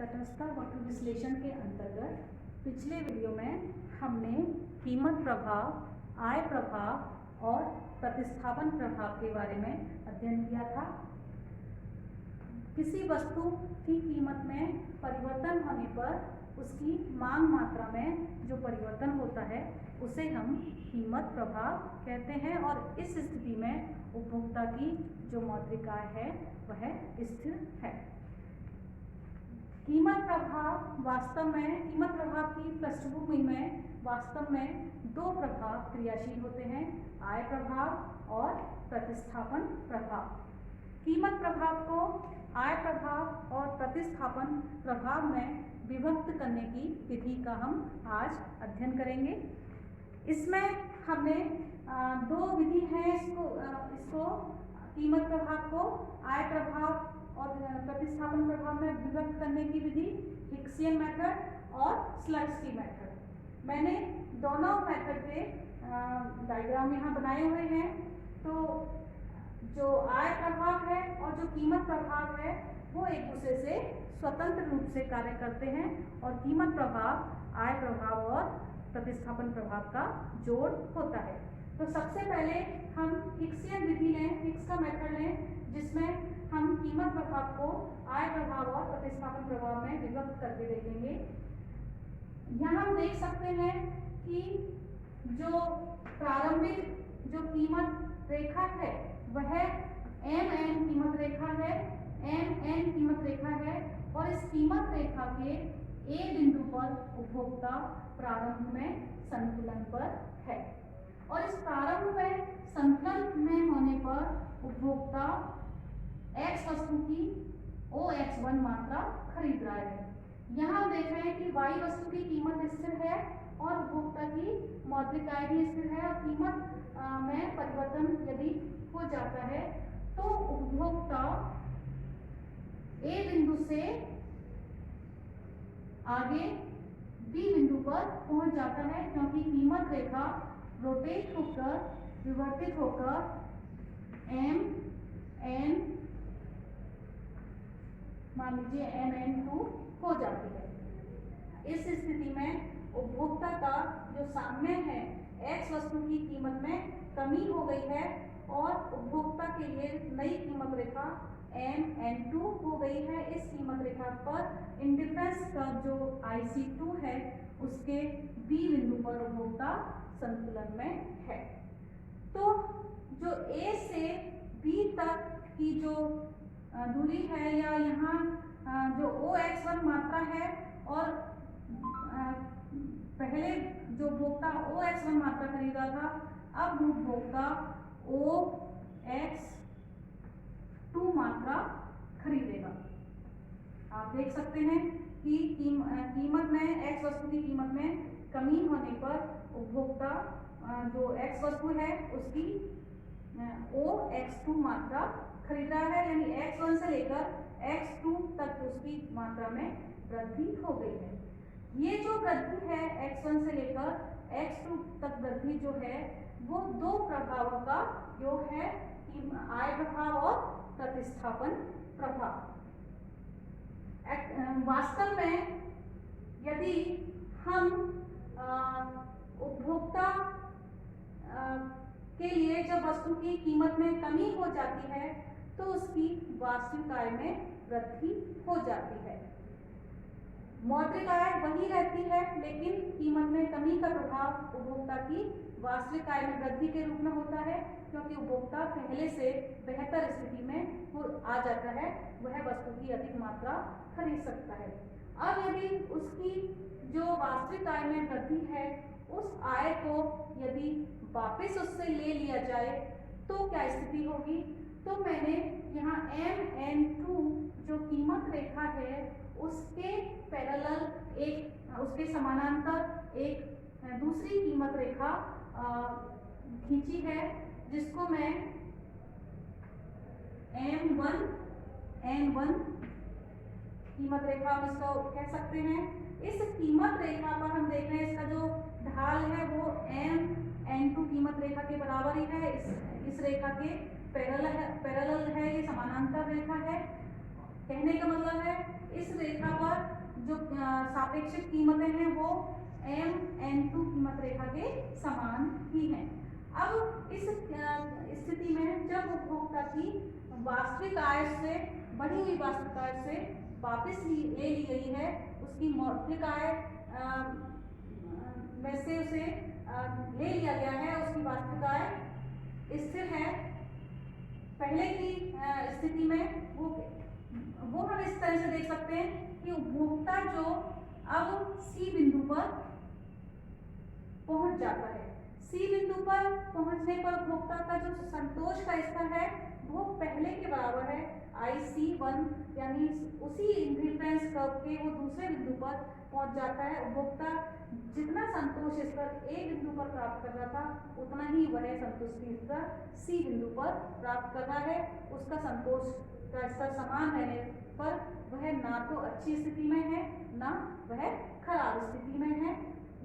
तटस्थता वक्र विश्लेषण के अंतर्गत पिछले वीडियो में हमने कीमत प्रभाव, आय प्रभाव और प्रतिस्थापन प्रभाव के बारे में अध्ययन किया था। किसी वस्तु की कीमत में परिवर्तन होने पर उसकी मांग मात्रा में जो परिवर्तन होता है उसे हम कीमत प्रभाव कहते हैं और इस स्थिति में उपभोक्ता की जो मौद्रिक आय है वह स्थिर है। कीमत प्रभाव की पृष्ठभूमि में वास्तव में दो प्रभाव क्रियाशील होते हैं, आय प्रभाव और प्रतिस्थापन प्रभाव। कीमत प्रभाव को आय प्रभाव और प्रतिस्थापन प्रभाव में विभक्त करने की विधि का हम आज अध्ययन करेंगे। इसमें हमने दो विधि है इसको कीमत प्रभाव को आय प्रभाव और प्रतिस्थापन प्रभाव में विभक्त करने की विधि, हिक्सियन मेथड और स्लट्सकी मेथड। मैंने दोनों मेथड के डायग्राम यहाँ बनाए हुए हैं। तो जो आय प्रभाव है और जो कीमत प्रभाव है वो एक दूसरे से स्वतंत्र रूप से कार्य करते हैं और कीमत प्रभाव आय प्रभाव और प्रतिस्थापन प्रभाव का जोड़ होता है। तो सबसे पहले हम हिक्सियन विधि लें, हिक्स का मेथड लें, जिसमें हम कीमत प्रभाव को आय प्रभाव और प्रतिस्थापन प्रभाव में विभक्त करके देखेंगे। यहाँ हम देख सकते हैं कि जो प्रारंभिक जो कीमत रेखा है वह MN कीमत रेखा है, MN कीमत रेखा है और इस कीमत रेखा के A बिंदु पर उपभोक्ता प्रारंभ में संतुलन पर है और इस प्रारंभ में संतुलन में होने पर उपभोक्ता X वस्तु की OX1 मात्रा खरीद रहा है। यहाँ हम देख रहे हैं कि Y वस्तु की कीमत स्थिर है और उपभोक्ता की मौद्रिक आय भी स्थिर है और कीमत में परिवर्तन यदि हो जाता है तो उपभोक्ता A बिंदु से आगे B बिंदु पर पहुंच जाता है, क्योंकि कीमत रेखा रोटेट होकर विवर्तित होकर MN मान लीजिए MN2 हो जाती है। इस स्थिति में उपभोक्ता का जो साम्य है X वस्तु की कीमत में कमी हो गई है और उपभोक्ता के लिए नई कीमत रेखा MN2 हो गई है। इस कीमत रेखा पर इंडिफरेंस कर्व जो IC2 है उसके B बिंदु पर उपभोक्ता संतुलन में है। तो जो A से B तक की जो दूरी है या यहाँ जो OX1 मात्रा है और पहले जो उपभोक्ता OX1 मात्रा खरीदा था अब उपभोक्ता OX2 मात्रा खरीदेगा। आप देख सकते हैं कि कीमत में X वस्तु की कीमत में कमी होने पर उपभोक्ता जो X वस्तु है उसकी OX2 मात्रा खरीद रहा है, यानी X1 से लेकर X2 तक उसकी मात्रा में वृद्धि हो गई है। ये जो वृद्धि है X1 से लेकर X2 तक वृद्धि जो है वो दो प्रभावों का योग है, आय प्रभाव और प्रतिस्थापन प्रभाव। वास्तव में यदि हम उपभोक्ता के लिए जब वस्तु की कीमत में कमी हो जाती है तो उसकी वास्तविक आय में वृद्धि हो जाती है। मौद्रिक आय वही रहती है लेकिन कीमत में कमी का प्रभाव उपभोक्ता की वास्तविक आय में वृद्धि के रूप में होता है, क्योंकि उपभोक्ता पहले से बेहतर स्थिति में वो आ जाता है, वह वस्तु की अधिक मात्रा खरीद सकता है। अब यदि उसकी जो वास्तविक आय में वृद्धि है उस आय को यदि वापस उससे ले लिया जाए तो क्या स्थिति होगी। तो मैंने यहाँ MN2 जो कीमत रेखा है उसके पैरेलल उसके समानांतर एक दूसरी कीमत रेखा खींची है, जिसको मैं M1N1 कीमत रेखा हम इसको कह सकते हैं। इस कीमत रेखा पर हम देख रहे हैं इसका जो ढाल है वो MN2 कीमत रेखा के बराबर ही है। इस रेखा के पैरेलल है, ये समानांतर रेखा है। कहने का मतलब है इस रेखा पर जो सापेक्षिक कीमतें हैं वो MN2 कीमत रेखा के समान ही हैं। अब इस स्थिति में जब उपभोक्ता की वास्तविक आय से बढ़ी हुई वास्तविक आय से वापस ले ली गई है, उसकी मौद्रिक आय में से उसे ले लिया गया है, उसकी वास्तविक आय स्थिर है। पहले की स्थिति में वो हम इस तरह से देख सकते हैं कि उपभोक्ता जो अब सी बिंदु पर पहुंच जाता है, सी बिंदु पर पहुंचने पर उपभोक्ता का जो संतोष का स्तर है वो पहले के बराबर है IC1, यानी उसी रिफरेंस कर्व के वो दूसरे बिंदु पर पहुंच जाता है। उपभोक्ता जितना संतोष स्तर ए बिंदु पर प्राप्त कर रहा था उतना ही वह संतुष्टि स्तर सी बिंदु पर प्राप्त कर रहा है। उसका संतोष का स्तर समान रहने पर वह ना तो अच्छी स्थिति में है ना वह खराब स्थिति में है,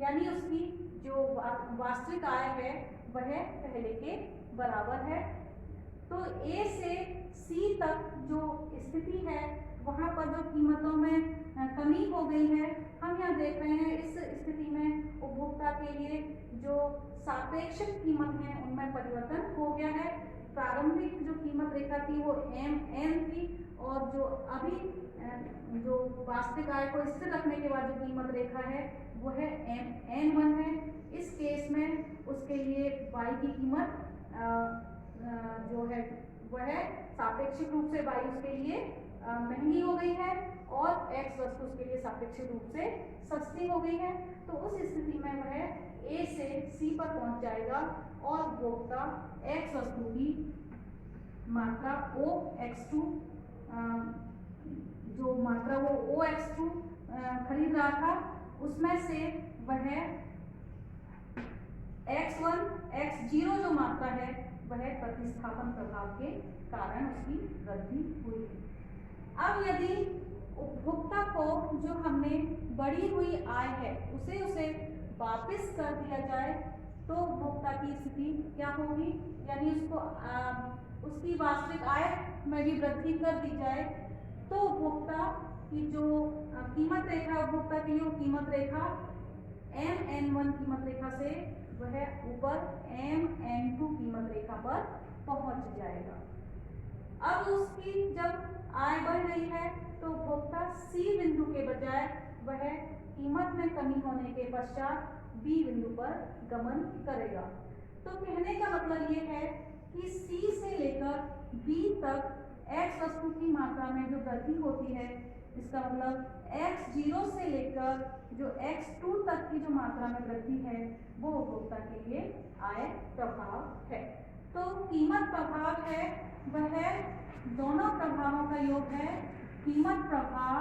यानी उसकी जो वास्तविक आय है वह पहले के बराबर है। तो ए से सी तक जो स्थिति है वहाँ पर जो कीमतों में कमी हो गई है, हम यहाँ देख रहे हैं इस स्थिति में उपभोक्ता के लिए जो सापेक्षिक कीमत है उनमें परिवर्तन हो गया है। प्रारंभिक जो कीमत रेखा थी वो MN थी और जो अभी जो वास्तविक आय को स्थिर रखने के बाद जो कीमत रेखा है वो है MN1 है। इस केस में उसके लिए y की कीमत जो है वह सापेक्षिक रूप से y उसके लिए महंगी हो गई है और x वस्तु उसके लिए सापेक्षिक रूप से सस्ती हो गई है। तो उस स्थिति में वह A से C पर पहुंच जाएगा और उपभोक्ता x वस्तु की मात्रा OX2 जो मात्रा वो OX2 खरीद रहा था उसमें से वह X1 X0 जो मात्रा है वह प्रतिस्थापन प्रभाव के कारण उसकी वृद्धि हुई है। अब यदि उपभोक्ता को जो हमने बढ़ी हुई आय है उसे वापस कर दिया जाए तो उपभोक्ता की स्थिति क्या होगी, यानी उसको उसकी वास्तविक आय में भी वृद्धि कर दी जाए तो उपभोक्ता की जो कीमत रेखा उपभोक्ता की जो कीमत रेखा MN1 कीमत रेखा से वह ऊपर MN2 कीमत रेखा पर पहुंच जाएगा। अब उसकी जब आय बढ़ रही है तो उपभोक्ता C बिंदु के बजाय वह कीमत में कमी होने के पश्चात B बिंदु पर गमन करेगा। तो कहने का मतलब ये है कि C से लेकर B तक X वस्तु की मात्रा में जो वृद्धि होती है, इसका मतलब X0 से लेकर जो X2 तक की जो मात्रा में वृद्धि है वो उपभोक्ता के लिए आय प्रभाव है। तो कीमत प्रभाव है वह दोनों प्रभावों का योग है। कीमत प्रभाव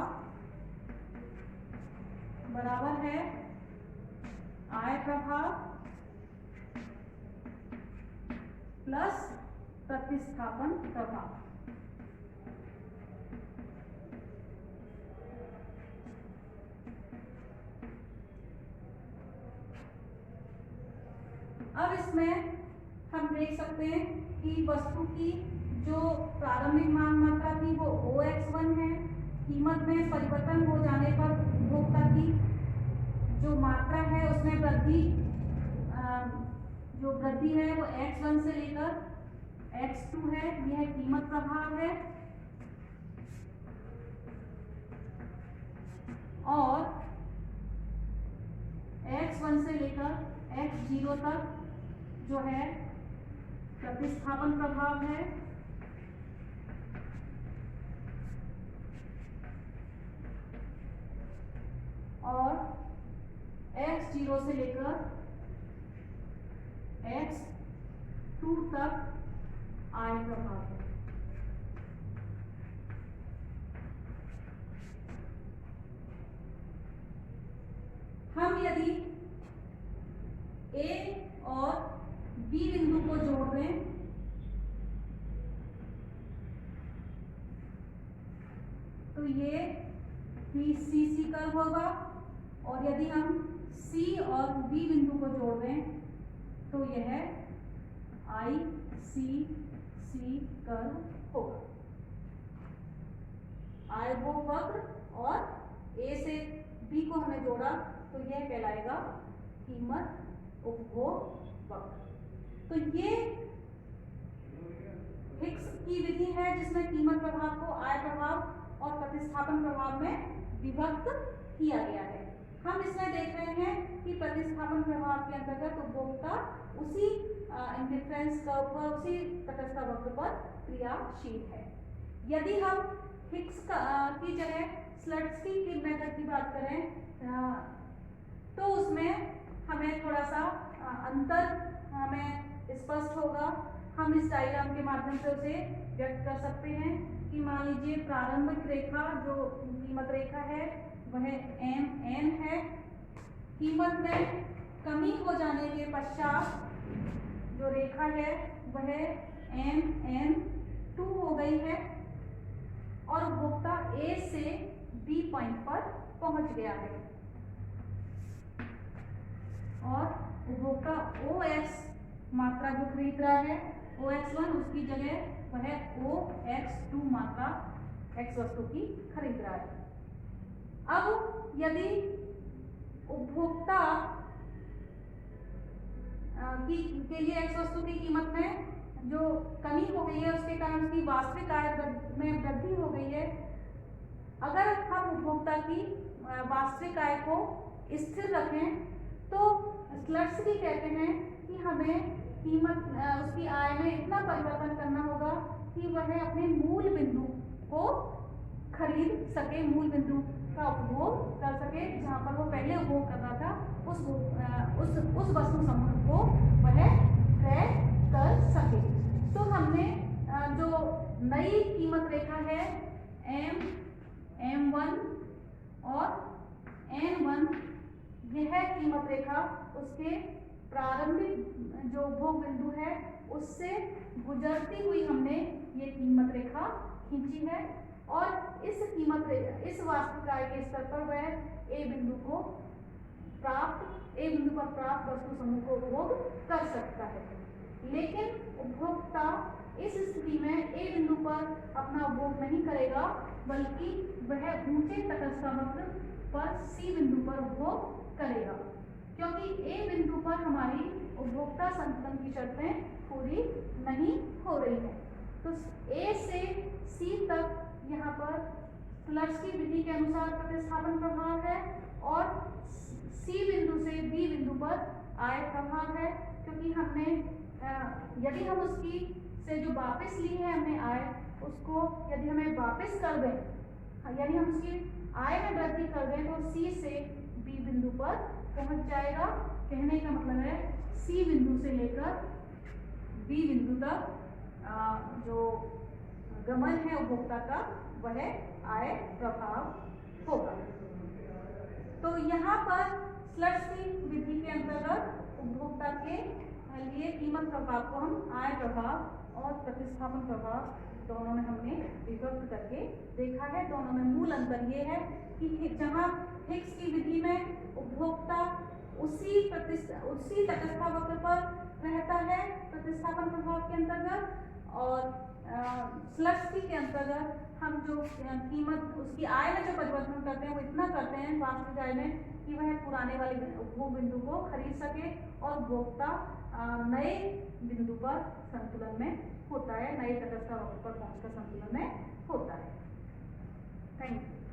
बराबर है आय प्रभाव प्लस प्रतिस्थापन प्रभाव। अब इसमें हम देख सकते हैं कि वस्तु की जो प्रारंभिक मांग मात्रा थी वो OX1 है। कीमत में परिवर्तन हो जाने पर उपभोक्ता की जो मात्रा है उसमें वृद्धि जो वृद्धि है वो X1 से लेकर X2 है। यह कीमत प्रभाव है और X1 से लेकर X0 तक जो है प्रतिस्थापन प्रभाव है और X0 से लेकर X2 तक आय प्रभाव है। हम यदि A और B बिंदु को जोड़ दें तो ये PCC कर्व होगा और यदि हम C और B बिंदु को जोड़ दें तो यह ICC कर्व होगा। आय वो वक्र और ए से बी को हमने जोड़ा तो यह कहलाएगा कीमत उपभोग वक्र। तो ये हिक्स की विधि है जिसमें कीमत प्रभाव को आय प्रभाव और प्रतिस्थापन प्रभाव में विभक्त किया गया है। हम इसमें देख रहे हैं कि प्रतिस्थापन प्रभाव के अंतर्गत उपभोक्ता उसी इंडिफरेंस कर्व पर, उसी तटस्थ वक्र पर क्रियाशील है। यदि हम हिक्स की जगह स्लट्सकी की मेथड की बात करें तो उसमें हमें थोड़ा सा अंतर हमें स्पष्ट होगा। हम इस डायग्राम के माध्यम से उसे व्यक्त कर सकते हैं कि मान लीजिए प्रारंभिक रेखा जो कीमत रेखा है वह MN है। कीमत में कमी हो जाने के पश्चात जो रेखा है वह MN2 हो गई है और उपभोक्ता A से B पॉइंट पर पहुंच गया है और उपभोक्ता OX मात्रा जो खरीद रहा है OX1 उसकी जगह वह OX2 मात्रा X वस्तु की खरीद रहा है। अब यदि उपभोक्ता के लिए X वस्तु की कीमत में जो कमी हो गई है उसके कारण उसकी वास्तविक आय में वृद्धि हो गई है। अगर हम उपभोक्ता की वास्तविक आय को स्थिर रखें तो स्लट्सकी कहते हैं कि हमें कीमत उसकी आय में इतना परिवर्तन करना होगा कि वह अपने मूल बिंदु को खरीद सके, मूल बिंदु का उपभोग कर सके जहाँ पर वो पहले उपभोग कर रहा था उस वस्तु समूह को वह क्रय कर सके। तो हमने जो नई कीमत रेखा है M1 और N1 यह कीमत रेखा उसके प्रारंभिक जो उपभोग बिंदु है उससे गुजरती हुई हमने ये कीमत रेखा खींची है और इस वास्तविक आय के स्तर पर वह ए बिंदु पर प्राप्त वस्तु समूह को उपभोग कर सकता है। लेकिन उपभोक्ता इस स्थिति में ए बिंदु पर अपना उपभोग नहीं करेगा बल्कि वह ऊंचे तटस्थ वक्र पर सी बिंदु पर उपभोग करेगा, क्योंकि ए बिंदु पर हमारी उपभोक्ता संतुलन की शर्तें पूरी नहीं हो रही है। तो ए से सी तक यहाँ पर स्लट्सकी विधि के अनुसार प्रतिस्थापन प्रभाव है और सी बिंदु से बी बिंदु पर आय प्रभाव है, क्योंकि हमने यदि हम उसकी से जो वापस ली है हमने आय उसको यदि हमें वापस कर दें, यदि हम उसकी आय में वृद्धि कर दें तो सी से बी बिंदु पर पहुंच जाएगा। कहने का मतलब है सी बिंदु से लेकर बी बिंदु तक जो गमन है उपभोक्ता का वह आय प्रभाव होगा। तो यहाँ पर स्लट्सकी विधि के अंतर्गत उपभोक्ता के लिए कीमत प्रभाव को हम आय प्रभाव और प्रतिस्थापन प्रभाव दोनों में हमने विभक्त करके देखा है। दोनों में मूल अंतर ये है कि जहाँ हिक्स की विधि में उपभोक्ता उसी तटस्थ वक्र पर रहता है प्रतिस्थापन प्रभाव के अंतर्गत और स्लट्सकी के अंतर्गत हम जो कीमत उसकी आय में जो परिवर्तन करते हैं वो इतना करते हैं वास्तविक आय में कि वह पुराने वाले उपभोग बिंदु को खरीद सके और उपभोक्ता नए बिंदु पर संतुलन में होता है, नए तटस्थ वक्र पर पहुंचकर संतुलन में होता है। Thank you.